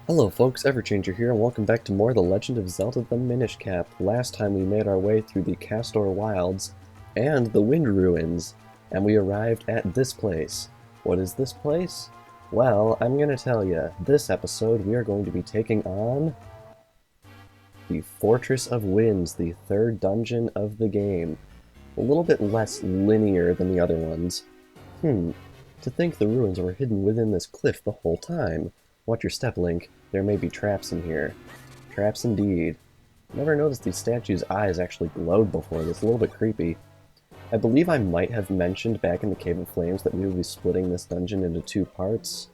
Hello folks, Everchanger here, and welcome back to more The Legend of Zelda the Minish Cap. Last time we made our way through the Castor Wilds and the Wind Ruins, and we arrived at this place. What is this place? Well, I'm gonna tell you. This episode we are going to be taking on the Fortress of Winds, the third dungeon of the game. A little bit less linear than the other ones. To think the ruins were hidden within this cliff the whole time. Watch your step, Link. There may be traps in here. Traps indeed. Never noticed these statues' eyes actually glowed before. That's a little bit creepy. I believe I might have mentioned back in the Cave of Flames that we would be splitting this dungeon into two parts,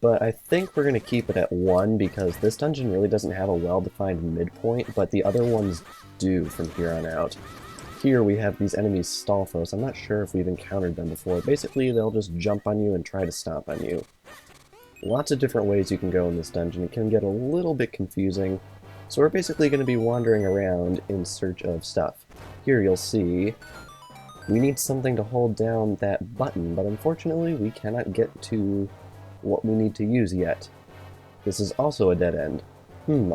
but I think we're going to keep it at one because this dungeon really doesn't have a well-defined midpoint, but the other ones do from here on out. Here we have these enemies Stalfos. I'm not sure if we've encountered them before. Basically, they'll just jump on you and try to stomp on you. Lots of different ways you can go in this dungeon. It can get a little bit confusing, so we're basically going to be wandering around in search of stuff. Here you'll see we need something to hold down that button, but unfortunately we cannot get to what we need to use yet. This is also a dead end.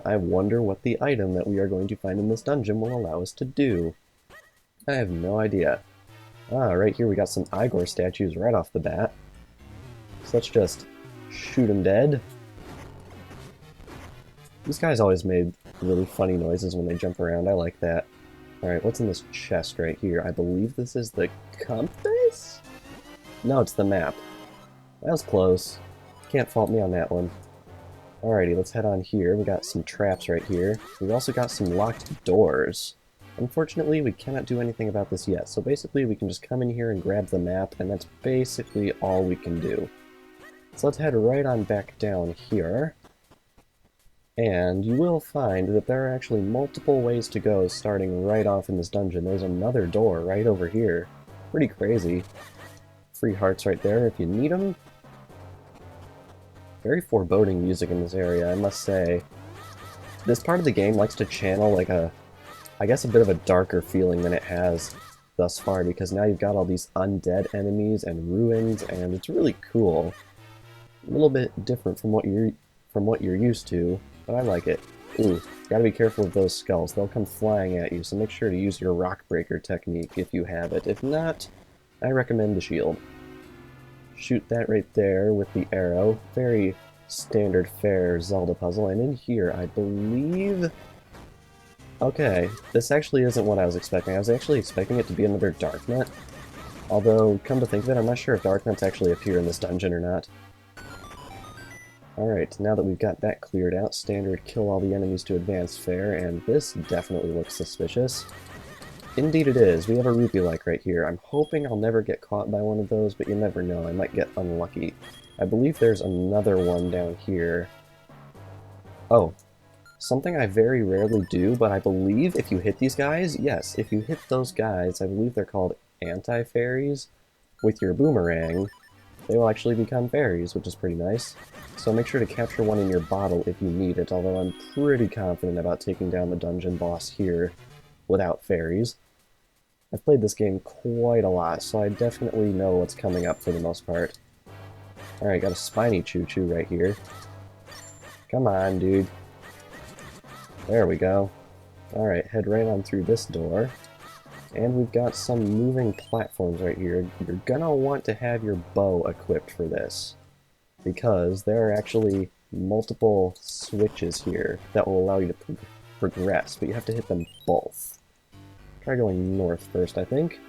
I wonder what the item that we are going to find in this dungeon will allow us to do. I have no idea. Right here we got some Igor statues right off the bat. So let's just shoot him dead. These guys always made really funny noises when they jump around. I like that. Alright, what's in this chest right here? I believe this is the compass? No, it's the map. That was close. Can't fault me on that one. Alrighty, let's head on here. We got some traps right here. We've also got some locked doors. Unfortunately, we cannot do anything about this yet, so basically we can just come in here and grab the map, and that's basically all we can do. So let's head right on back down here, and you will find that there are actually multiple ways to go starting right off in this dungeon. There's another door right over here. Pretty crazy. Free hearts right there if you need them. Very foreboding music in this area, I must say. This part of the game likes to channel like I guess a bit of a darker feeling than it has thus far, because now you've got all these undead enemies and ruins, and it's really cool. A little bit different from what you're used to, but I like it. Ooh, gotta be careful of those skulls. They'll come flying at you, so make sure to use your rock breaker technique if you have it. If not, I recommend the shield. Shoot that right there with the arrow. Very standard fare Zelda puzzle. And in here, I believe... Okay, this actually isn't what I was expecting. I was actually expecting it to be another Darknet. Although, come to think of it, I'm not sure if Darknets actually appear in this dungeon or not. Alright, now that we've got that cleared out, standard kill all the enemies to advance fare, and this definitely looks suspicious. Indeed it is. We have a rupee-like right here. I'm hoping I'll never get caught by one of those, but you never know. I might get unlucky. I believe there's another one down here. Oh, something I very rarely do, but I believe if you hit these guys, yes, if you hit those guys, I believe they're called anti-fairies, with your boomerang, they will actually become fairies, which is pretty nice. So make sure to capture one in your bottle if you need it, although I'm pretty confident about taking down the dungeon boss here without fairies. I've played this game quite a lot, so I definitely know what's coming up for the most part. Alright, got a spiny choo-choo right here. Come on, dude. There we go. Alright, head right on through this door. And we've got some moving platforms right here. You're gonna want to have your bow equipped for this, because there are actually multiple switches here that will allow you to progress, but you have to hit them both. Try going north first, I think.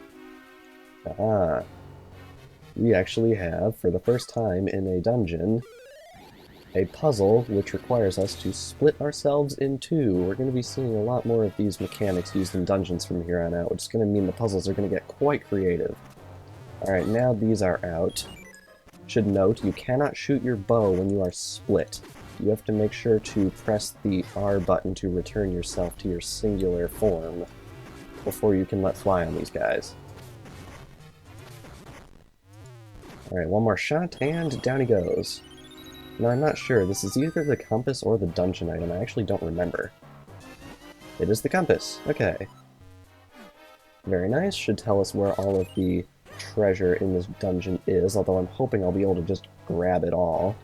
Aha. We actually have, for the first time in a dungeon, a puzzle which requires us to split ourselves in two. We're going to be seeing a lot more of these mechanics used in dungeons from here on out, which is going to mean the puzzles are going to get quite creative. Alright, now these are out. Should note, you cannot shoot your bow when you are split. You have to make sure to press the R button to return yourself to your singular form before you can let fly on these guys. Alright, one more shot, and down he goes. Now, I'm not sure. This is either the compass or the dungeon item. I actually don't remember. It is the compass. Okay. Very nice. Should tell us where all of the treasure in this dungeon is, although I'm hoping I'll be able to just grab it all.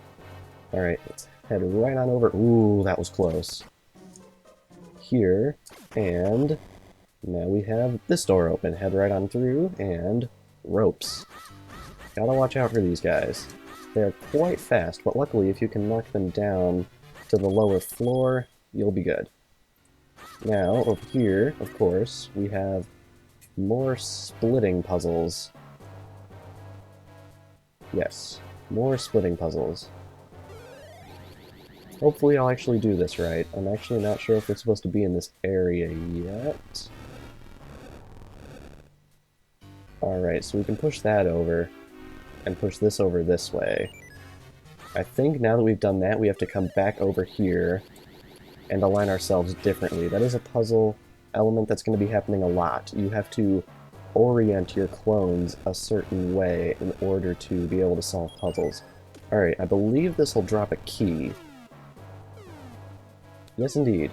Alright, let's head right on over. Ooh, that was close. Here, and now we have this door open. Head right on through, and ropes. Gotta watch out for these guys. They're quite fast, but luckily if you can knock them down to the lower floor, you'll be good. Now, over here, of course, we have more splitting puzzles. Yes, more splitting puzzles. Hopefully I'll actually do this right. I'm actually not sure if we're supposed to be in this area yet. Alright, so we can push that over, and push this over this way. I think now that we've done that, we have to come back over here and align ourselves differently. That is a puzzle element that's going to be happening a lot. You have to orient your clones a certain way in order to be able to solve puzzles. Alright, I believe this will drop a key. Yes, indeed.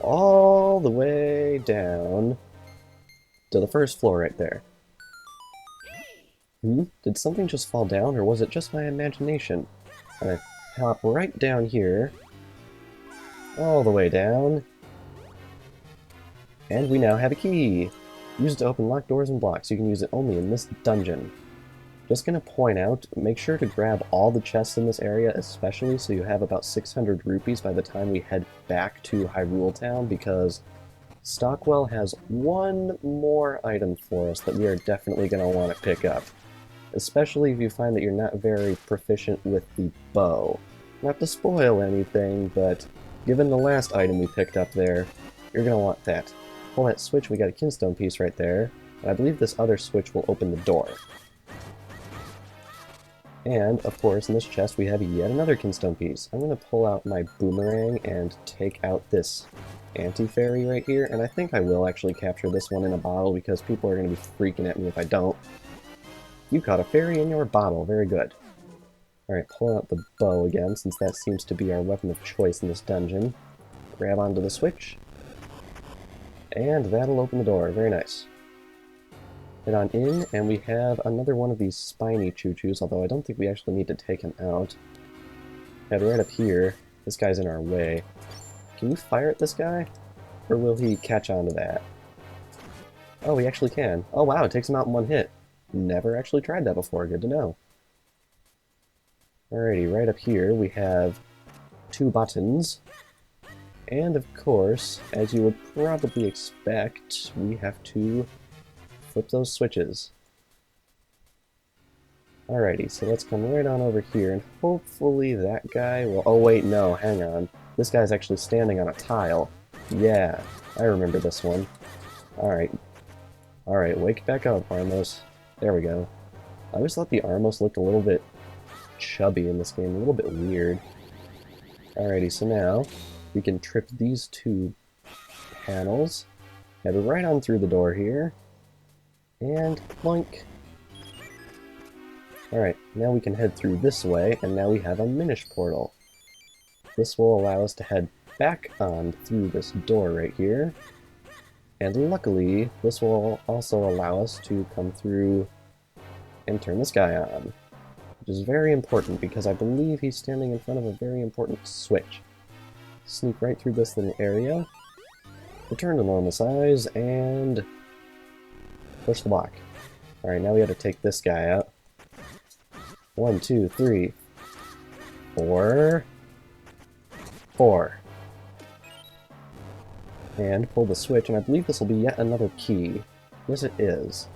All the way down to the first floor right there. Did something just fall down, or was it just my imagination? And I hop right down here, all the way down, and we now have a key! Use it to open locked doors and blocks. You can use it only in this dungeon. Just gonna point out, make sure to grab all the chests in this area, especially so you have about 600 rupees by the time we head back to Hyrule Town, because Stockwell has one more item for us that we are definitely gonna want to pick up. Especially if you find that you're not very proficient with the bow. Not to spoil anything, but given the last item we picked up there, you're going to want that. Pull that switch, we got a kinstone piece right there, and I believe this other switch will open the door. And, of course, in this chest we have yet another kinstone piece. I'm going to pull out my boomerang and take out this anti-fairy right here, and I think I will actually capture this one in a bottle because people are going to be freaking at me if I don't. You caught a fairy in your bottle. Very good. Alright, pull out the bow again, since that seems to be our weapon of choice in this dungeon. Grab onto the switch. And that'll open the door. Very nice. Head on in, and we have another one of these spiny choo-choos, although I don't think we actually need to take him out. Head right up here. This guy's in our way. Can you fire at this guy? Or will he catch on to that? Oh, he actually can. Oh wow, it takes him out in one hit. Never actually tried that before, good to know. Alrighty, right up here we have two buttons. And of course, as you would probably expect, we have to flip those switches. Alrighty, so let's come right on over here, and hopefully that guy will... Oh wait, no, hang on. This guy's actually standing on a tile. Yeah, I remember this one. Alright. Alright, wake back up, Armos. There we go. I always thought the Armos looked a little bit chubby in this game, a little bit weird. Alrighty, so now we can trip these two panels, head right on through the door here, and plunk. Alright, now we can head through this way, and now we have a Minish portal. This will allow us to head back on through this door right here. And luckily, this will also allow us to come through and turn this guy on, which is very important because I believe he's standing in front of a very important switch. Sneak right through this little area, return to normal size, and push the block. Alright, now we have to take this guy out. 1, 2, 3, 4. 4. And pull the switch, and I believe this will be yet another key. Yes, it is.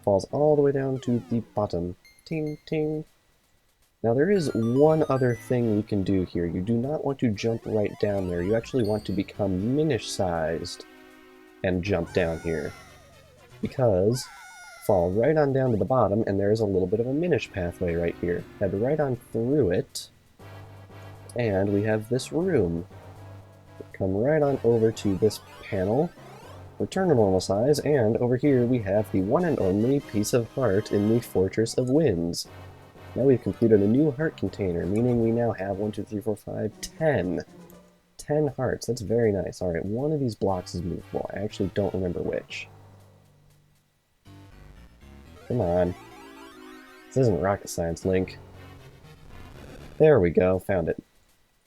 Falls all the way down to the bottom. Ting, ting. Now there is one other thing we can do here. You do not want to jump right down there. You actually want to become Minish-sized and jump down here. Because fall right on down to the bottom, and there is a little bit of a Minish pathway right here. Head right on through it, and we have this room. Come right on over to this panel, return to normal size, and over here we have the one and only piece of heart in the Fortress of Winds. Now we've completed a new heart container, meaning we now have 1, 2, 3, 4, 5, 10. 10 hearts, that's very nice. Alright, one of these blocks is movable. I actually don't remember which. Come on. This isn't rocket science, Link. There we go, found it.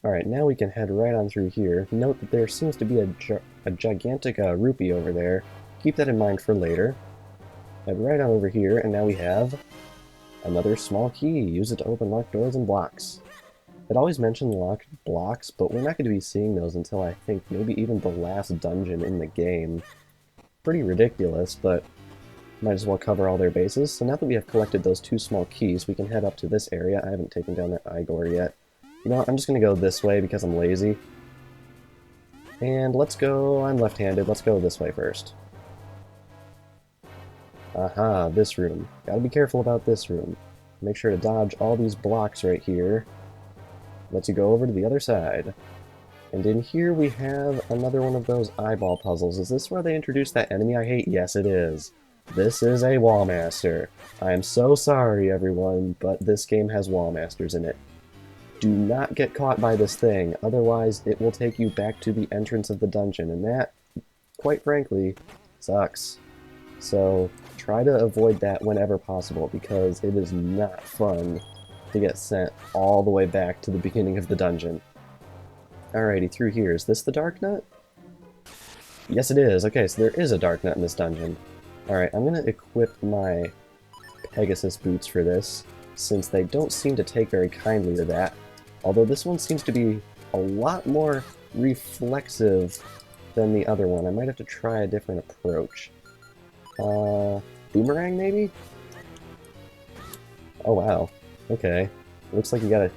Alright, now we can head right on through here. Note that there seems to be a gigantic rupee over there. Keep that in mind for later. Head right on over here, and now we have another small key. Use it to open locked doors and blocks. It always mentioned locked blocks, but we're not going to be seeing those until I think maybe even the last dungeon in the game. Pretty ridiculous, but might as well cover all their bases. So now that we have collected those two small keys, we can head up to this area. I haven't taken down that Igor yet. You know what, I'm just going to go this way because I'm lazy. And let's go, I'm left-handed, let's go this way first. Aha, this room. Gotta be careful about this room. Make sure to dodge all these blocks right here. Lets you go over to the other side. And in here we have another one of those eyeball puzzles. Is this where they introduced that enemy I hate? Yes, it is. This is a Wallmaster. I am so sorry, everyone, but this game has Wallmasters in it. Do not get caught by this thing, otherwise it will take you back to the entrance of the dungeon, and that, quite frankly, sucks. So try to avoid that whenever possible, because it is not fun to get sent all the way back to the beginning of the dungeon. Alrighty, through here. Is this the Dark Nut? Yes, it is. Okay, so there is a Dark Nut in this dungeon. Alright, I'm going to equip my Pegasus boots for this, since they don't seem to take very kindly to that. Although this one seems to be a lot more reflexive than the other one. I might have to try a different approach. Boomerang, maybe? Oh, wow. Okay. Looks like you gotta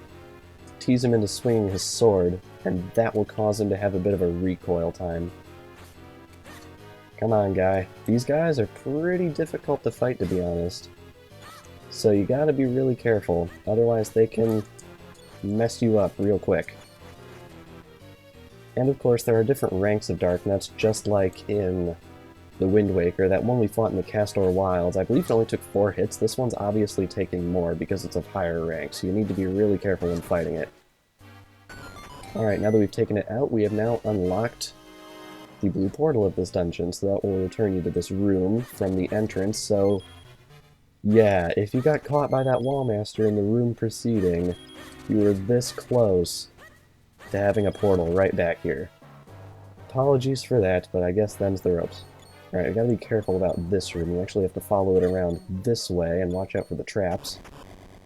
tease him into swinging his sword, and that will cause him to have a bit of a recoil time. Come on, guy. These guys are pretty difficult to fight, to be honest. So you gotta be really careful, otherwise they can mess you up real quick. And of course, there are different ranks of Dark Nuts, just like in the Wind Waker. That one we fought in the Castor Wilds, I believe it only took 4 hits. This one's obviously taking more because it's of higher rank, so you need to be really careful when fighting it. Alright, now that we've taken it out, we have now unlocked the blue portal of this dungeon, so that will return you to this room from the entrance. So yeah, if you got caught by that Wallmaster in the room preceding, you were this close to having a portal right back here. Apologies for that, but I guess them's the ropes. Alright, we gotta be careful about this room. You actually have to follow it around this way and watch out for the traps.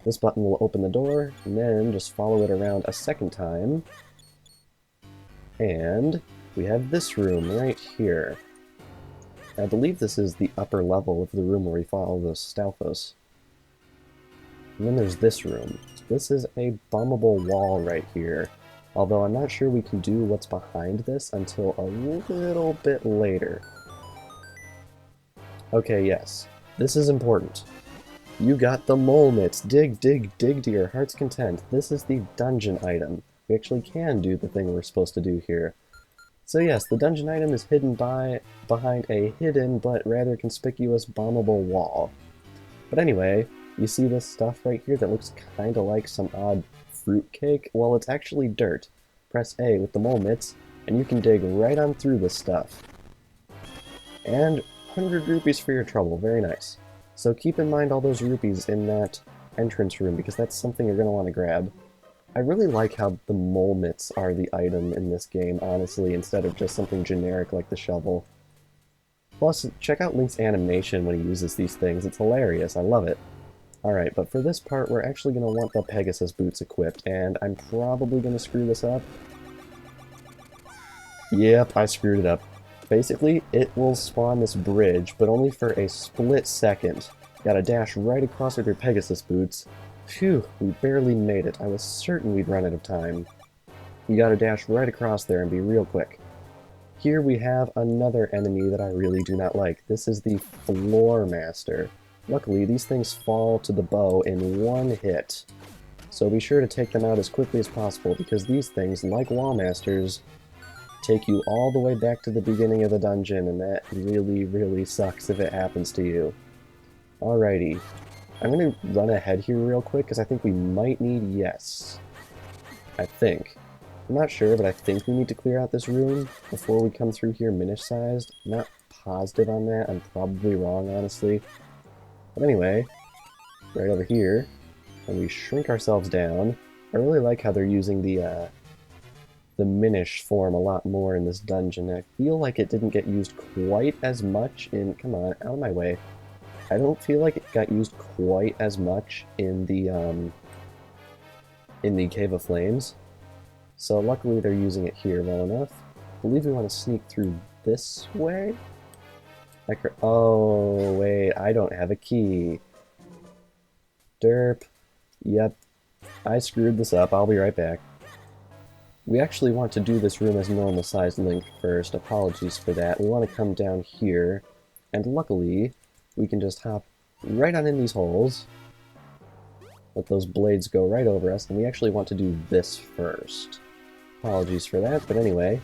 This button will open the door, and then just follow it around a second time. And we have this room right here. I believe this is the upper level of the room where we follow those Stalfos. And then there's this room. This is a bummable wall right here, although I'm not sure we can do what's behind this until a little bit later. Okay, yes. This is important. You got the mole mitts. Dig, dig, dig to your heart's content. This is the dungeon item. We actually can do the thing we're supposed to do here. So yes, the dungeon item is hidden behind a hidden but rather conspicuous bombable wall. But anyway, you see this stuff right here that looks kinda like some odd fruit cake? Well, it's actually dirt. Press A with the mole mitts, and you can dig right on through this stuff. And 100 rupees for your trouble, very nice. So keep in mind all those rupees in that entrance room, because that's something you're going to want to grab. I really like how the mole mitts are the item in this game, honestly, instead of just something generic like the shovel. Plus, check out Link's animation when he uses these things, it's hilarious, I love it. Alright, but for this part, we're actually going to want the Pegasus boots equipped, and I'm probably going to screw this up. Yep, I screwed it up. Basically, it will spawn this bridge, but only for a split second. Gotta dash right across with your Pegasus boots. Phew, we barely made it. I was certain we'd run out of time. You gotta dash right across there and be real quick. Here we have another enemy that I really do not like. This is the Floor Master. Luckily, these things fall to the bow in one hit. So be sure to take them out as quickly as possible, because these things, like Wallmasters, take you all the way back to the beginning of the dungeon, and that really, really sucks if it happens to you. Alrighty. I'm going to run ahead here real quick, because I think we might need yes. I think. I'm not sure, but I think we need to clear out this room before we come through here Minish-sized. I'm not positive on that. I'm probably wrong, honestly. But anyway, right over here, and we shrink ourselves down, I really like how they're using the Minish form a lot more in this dungeon. I feel like it didn't get used quite as much in... Come on, out of my way. I don't feel like it got used quite as much in the Cave of Flames. So luckily they're using it here well enough. I believe we want to sneak through this way? Oh, wait, I don't have a key. Derp. Yep, I screwed this up. I'll be right back. We actually want to do this room as normal-sized Link first. Apologies for that. We want to come down here, and luckily, we can just hop right on in these holes. Let those blades go right over us, and we actually want to do this first. Apologies for that, but anyway,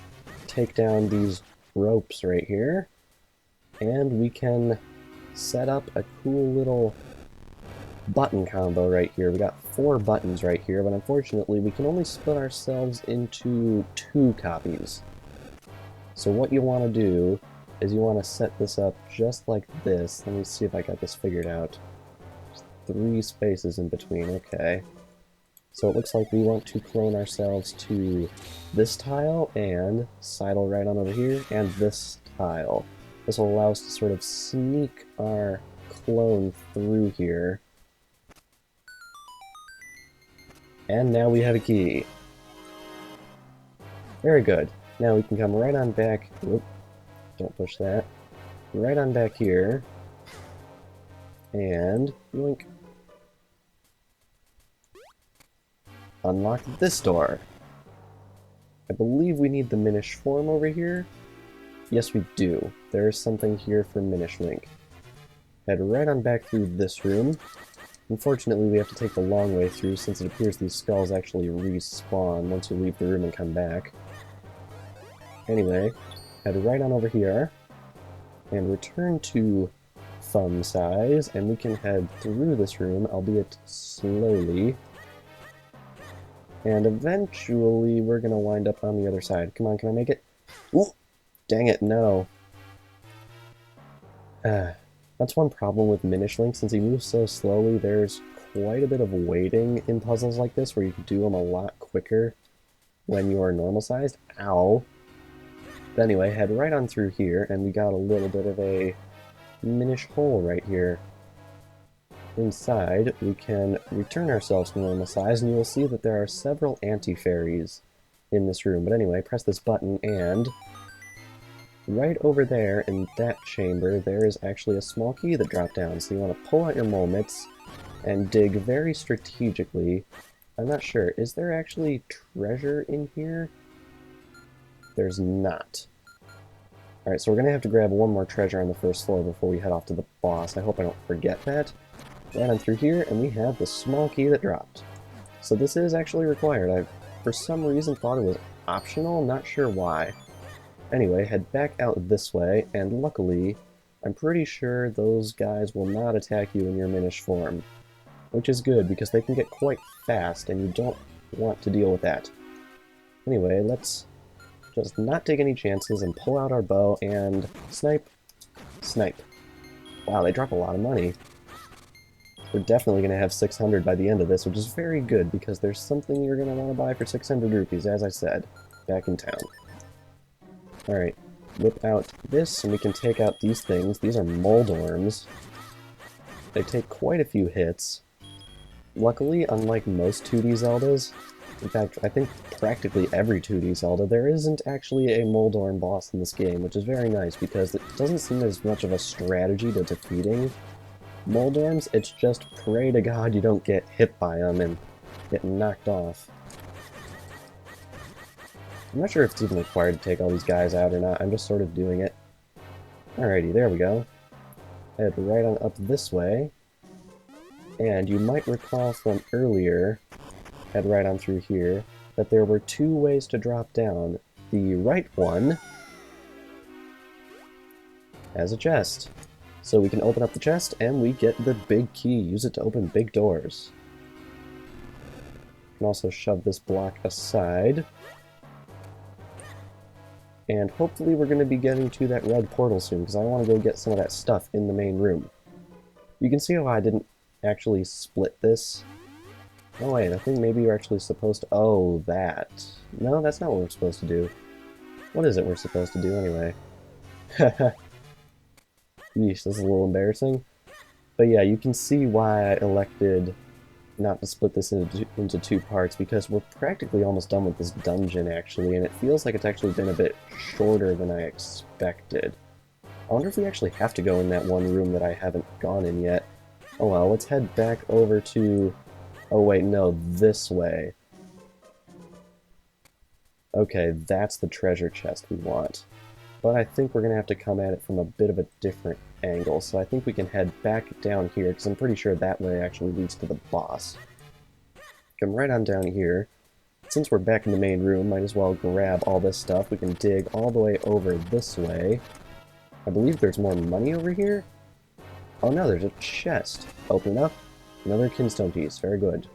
take down these ropes right here, and we can set up a cool little button combo right here. We got 4 buttons right here, but unfortunately we can only split ourselves into 2 copies. So what you want to do is you want to set this up just like this. Let me see if I got this figured out. 3 spaces in between, okay. So it looks like we want to clone ourselves to this tile and sidle right on over here, and this tile. This will allow us to sort of sneak our clone through here. And now we have a key. Very good. Now we can come right on back. Whoop, don't push that. Right on back here. And yoink. Unlock this door. I believe we need the Minish form over here. Yes, we do. There is something here for Minish Link. Head right on back through this room. Unfortunately, we have to take the long way through since it appears these skulls actually respawn once you leave the room and come back. Anyway, head right on over here and return to thumb size, and we can head through this room, albeit slowly. And eventually, we're going to wind up on the other side. Come on, can I make it? Ooh! Dang it, no. That's one problem with Minish Link. Since he moves so slowly, there's quite a bit of waiting in puzzles like this where you can do them a lot quicker when you are normal-sized. Ow! But anyway, head right on through here, and we got a little bit of a Minish hole right here. Inside, we can return ourselves to normal size, and you will see that there are several anti-fairies in this room. But anyway, press this button, and right over there in that chamber, there is actually a small key that dropped down. So you want to pull out your mole mitts and dig very strategically. I'm not sure, is there actually treasure in here? There's not. Alright, so we're going to have to grab one more treasure on the first floor before we head off to the boss. I hope I don't forget that. Right on through here, and we have the small key that dropped. So this is actually required. I, for some reason, thought it was optional, not sure why. Anyway, head back out this way, and luckily, I'm pretty sure those guys will not attack you in your Minish form. Which is good, because they can get quite fast, and you don't want to deal with that. Anyway, let's just not take any chances and pull out our bow and snipe. Snipe. Wow, they drop a lot of money. We're definitely going to have 600 by the end of this, which is very good, because there's something you're going to want to buy for 600 rupees, as I said, back in town. Alright, whip out this, and we can take out these things. These are Moldorms. They take quite a few hits. Luckily, unlike most 2D Zeldas, in fact, I think practically every 2D Zelda, there isn't actually a Moldorm boss in this game, which is very nice, because it doesn't seem as much of a strategy to defeating Moldorms. It's just pray to God you don't get hit by them and get knocked off. I'm not sure if it's even required to take all these guys out or not. I'm just sort of doing it. Alrighty, there we go. Head right on up this way. And you might recall from earlier, head right on through here, that there were 2 ways to drop down. The right one has a chest. So we can open up the chest, and we get the big key. Use it to open big doors. You can also shove this block aside. And hopefully we're going to be getting to that red portal soon, because I want to go get some of that stuff in the main room. You can see how I didn't actually split this Oh wait, I think maybe you're actually supposed to... Oh, that. No, that's not what we're supposed to do. What is it we're supposed to do anyway? Yeesh, this is a little embarrassing. But yeah, you can see why I elected not to split this into two parts, because we're practically almost done with this dungeon, actually, and it feels like it's actually been a bit shorter than I expected. I wonder if we actually have to go in that one room that I haven't gone in yet. Oh well, let's head back over to... Oh wait, no, this way. Okay, that's the treasure chest we want. But I think we're going to have to come at it from a bit of a different angle, so I think we can head back down here, because I'm pretty sure that way actually leads to the boss. Come right on down here. Since we're back in the main room, might as well grab all this stuff. We can dig all the way over this way. I believe there's more money over here? Oh no, there's a chest. Open it up. Another kinstone piece. Very good.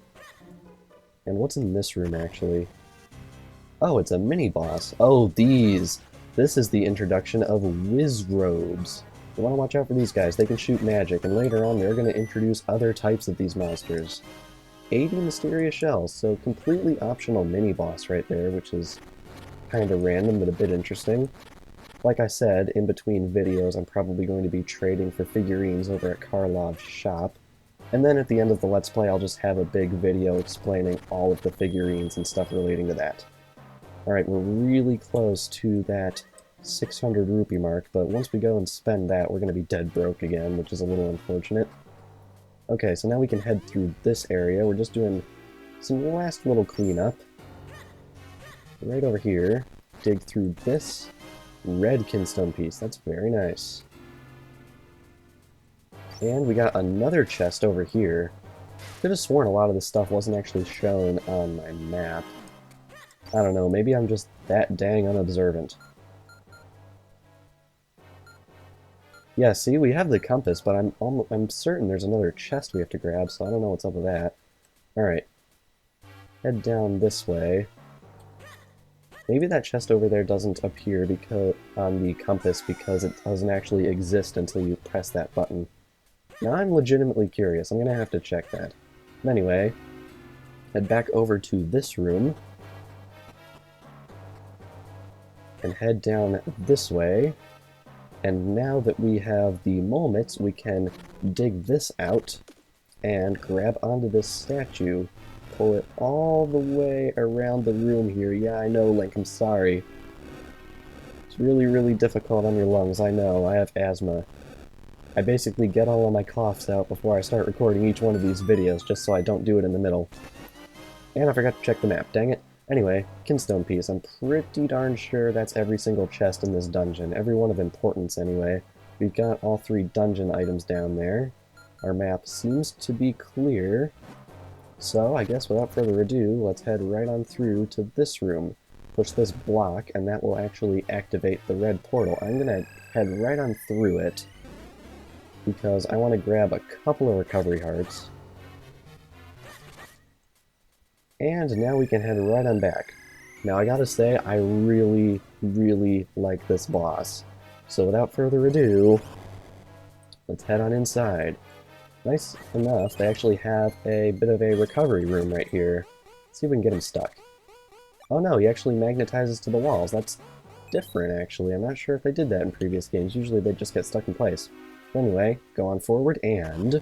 And what's in this room, actually? Oh, it's a mini-boss. Oh, these! This is the introduction of whiz robes. You want to watch out for these guys. They can shoot magic, and later on they're going to introduce other types of these monsters. 80 mysterious shells, so completely optional mini-boss right there, which is kind of random but a bit interesting. Like I said, in between videos I'm probably going to be trading for figurines over at Karlov's shop, and then at the end of the Let's Play I'll just have a big video explaining all of the figurines and stuff relating to that. Alright, we're really close to that 600 rupee mark, but once we go and spend that, we're going to be dead broke again, which is a little unfortunate. Okay, so now we can head through this area. We're just doing some last little cleanup. Right over here, dig through this red kinstone piece. That's very nice. And we got another chest over here. Could have sworn a lot of this stuff wasn't actually shown on my map. I don't know, maybe I'm just that dang unobservant. Yeah, see, we have the compass, but I'm certain there's another chest we have to grab, so I don't know what's up with that. Alright. Head down this way. Maybe that chest over there doesn't appear on the compass because it doesn't actually exist until you press that button. Now I'm legitimately curious. I'm going to have to check that. Anyway, head back over to this room. And head down this way. And now that we have the moments, we can dig this out and grab onto this statue. Pull it all the way around the room here. Yeah, I know, Link, I'm sorry. It's really, really difficult on your lungs, I know. I have asthma. I basically get all of my coughs out before I start recording each one of these videos, just so I don't do it in the middle. And I forgot to check the map, dang it. Anyway, kinstone piece. I'm pretty darn sure that's every single chest in this dungeon. Every one of importance, anyway. We've got all 3 dungeon items down there. Our map seems to be clear. So, I guess without further ado, let's head right on through to this room. Push this block, and that will actually activate the red portal. I'm gonna head right on through it, because I want to grab a couple of recovery hearts. And now we can head right on back. Now I gotta say, I really, really like this boss. So without further ado, let's head on inside. Nice enough, they actually have a bit of a recovery room right here. Let's see if we can get him stuck. Oh no, he actually magnetizes to the walls. That's different, actually. I'm not sure if they did that in previous games. Usually they just get stuck in place. Anyway, go on forward and...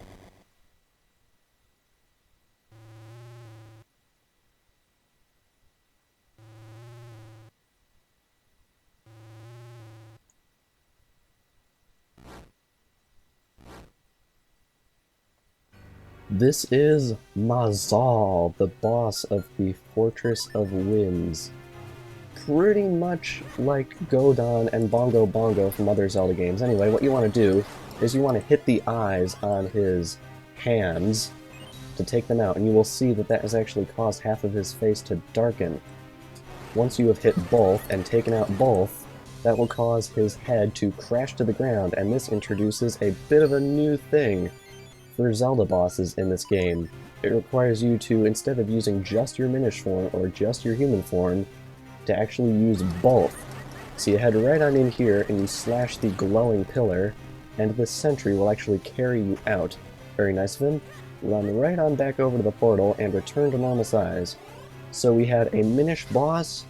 This is Mazal, the boss of the Fortress of Winds. Pretty much like Godon and Bongo Bongo from other Zelda games. Anyway, what you want to do is you want to hit the eyes on his hands to take them out, and you will see that that has actually caused half of his face to darken. Once you have hit both and taken out both, that will cause his head to crash to the ground, and this introduces a bit of a new thing for Zelda bosses in this game. It requires you to, instead of using just your Minish form or just your human form, to actually use both. So you head right on in here and you slash the glowing pillar, and this sentry will actually carry you out. Very nice of him. run right on back over to the portal, and return to normal size. So we had a Minish boss,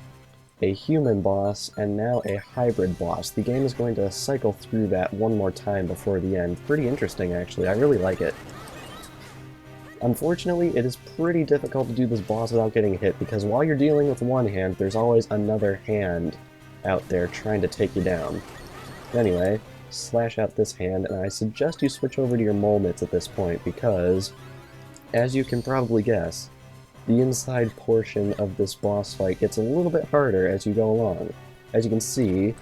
a human boss, and now a hybrid boss. The game is going to cycle through that one more time before the end. Pretty interesting, actually. I really like it. Unfortunately, it is pretty difficult to do this boss without getting hit, because while you're dealing with one hand, there's always another hand out there trying to take you down. Anyway, slash out this hand, and I suggest you switch over to your mole mitts at this point, because, as you can probably guess, the inside portion of this boss fight gets a little bit harder as you go along. As you can see,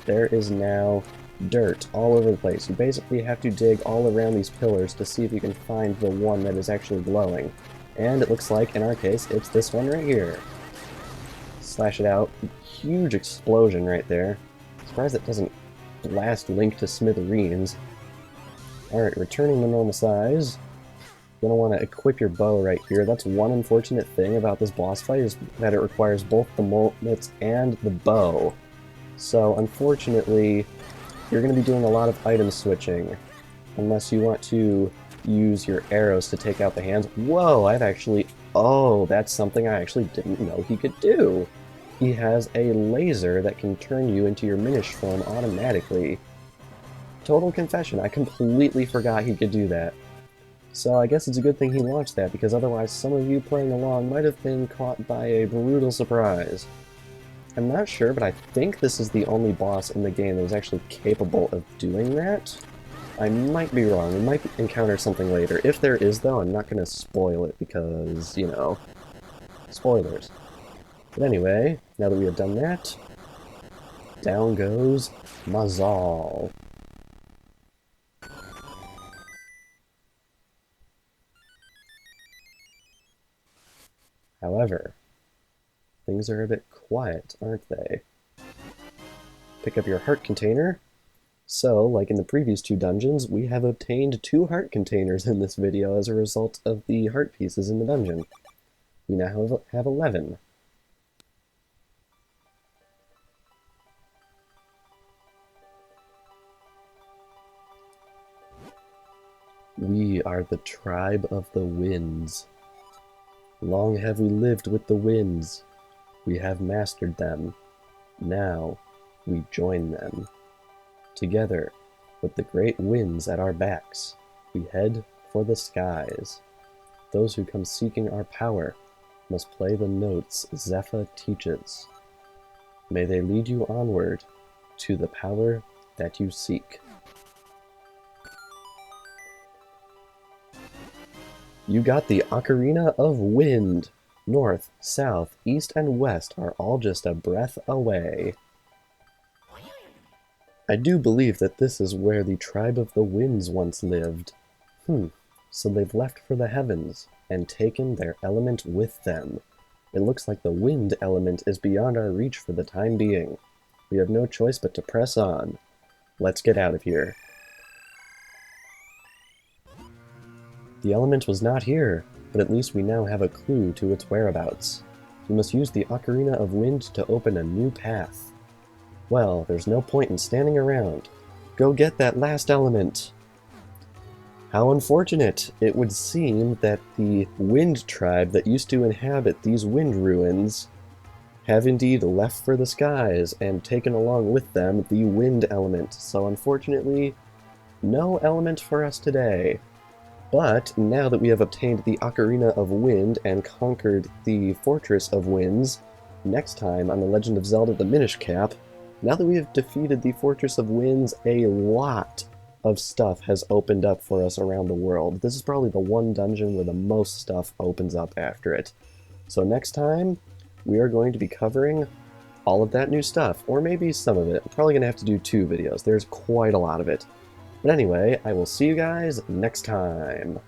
there is now dirt all over the place. You basically have to dig all around these pillars to see if you can find the one that is actually glowing. And it looks like, in our case, it's this one right here. Slash it out. Huge explosion right there. Surprised it doesn't blast Link to smithereens. Alright, returning to normal size. You're going to want to equip your bow right here. That's one unfortunate thing about this boss fight, is that it requires both the mole mitts and the bow. So, unfortunately, you're going to be doing a lot of item switching, unless you want to use your arrows to take out the hands. Whoa, oh, that's something I actually didn't know he could do. He has a laser that can turn you into your Minish form automatically. Total confession, I completely forgot he could do that. So I guess it's a good thing he launched that, because otherwise some of you playing along might have been caught by a brutal surprise. I'm not sure, but I think this is the only boss in the game that is actually capable of doing that. I might be wrong. We might encounter something later. If there is, though, I'm not going to spoil it because, you know, spoilers. But anyway, now that we have done that, down goes Mazal. However, things are a bit quiet, aren't they? Pick up your heart container. So, like in the previous two dungeons, we have obtained 2 heart containers in this video as a result of the heart pieces in the dungeon. We now have 11. We are the tribe of the winds. Long have we lived with the winds. We have mastered them. Now, we join them. Together, with the great winds at our backs, we head for the skies. Those who come seeking our power must play the notes Zephyr teaches. May they lead you onward to the power that you seek. You got the Ocarina of Wind. North, south, east, and west are all just a breath away. I do believe that this is where the tribe of the winds once lived. So they've left for the heavens, and taken their element with them. It looks like the wind element is beyond our reach for the time being. We have no choice but to press on. Let's get out of here. The element was not here, but at least we now have a clue to its whereabouts. We must use the Ocarina of Wind to open a new path. Well, there's no point in standing around. Go get that last element! How unfortunate! It would seem that the Wind tribe that used to inhabit these wind ruins have indeed left for the skies and taken along with them the wind element. So unfortunately, no element for us today. But now that we have obtained the Ocarina of Wind and conquered the Fortress of Winds, next time on the Legend of Zelda the Minish Cap, now that we have defeated the Fortress of Winds, a lot of stuff has opened up for us around the world. This is probably the one dungeon where the most stuff opens up after it. So next time, we are going to be covering all of that new stuff, or maybe some of it. I'm probably going to have to do 2 videos. There's quite a lot of it. But anyway, I will see you guys next time.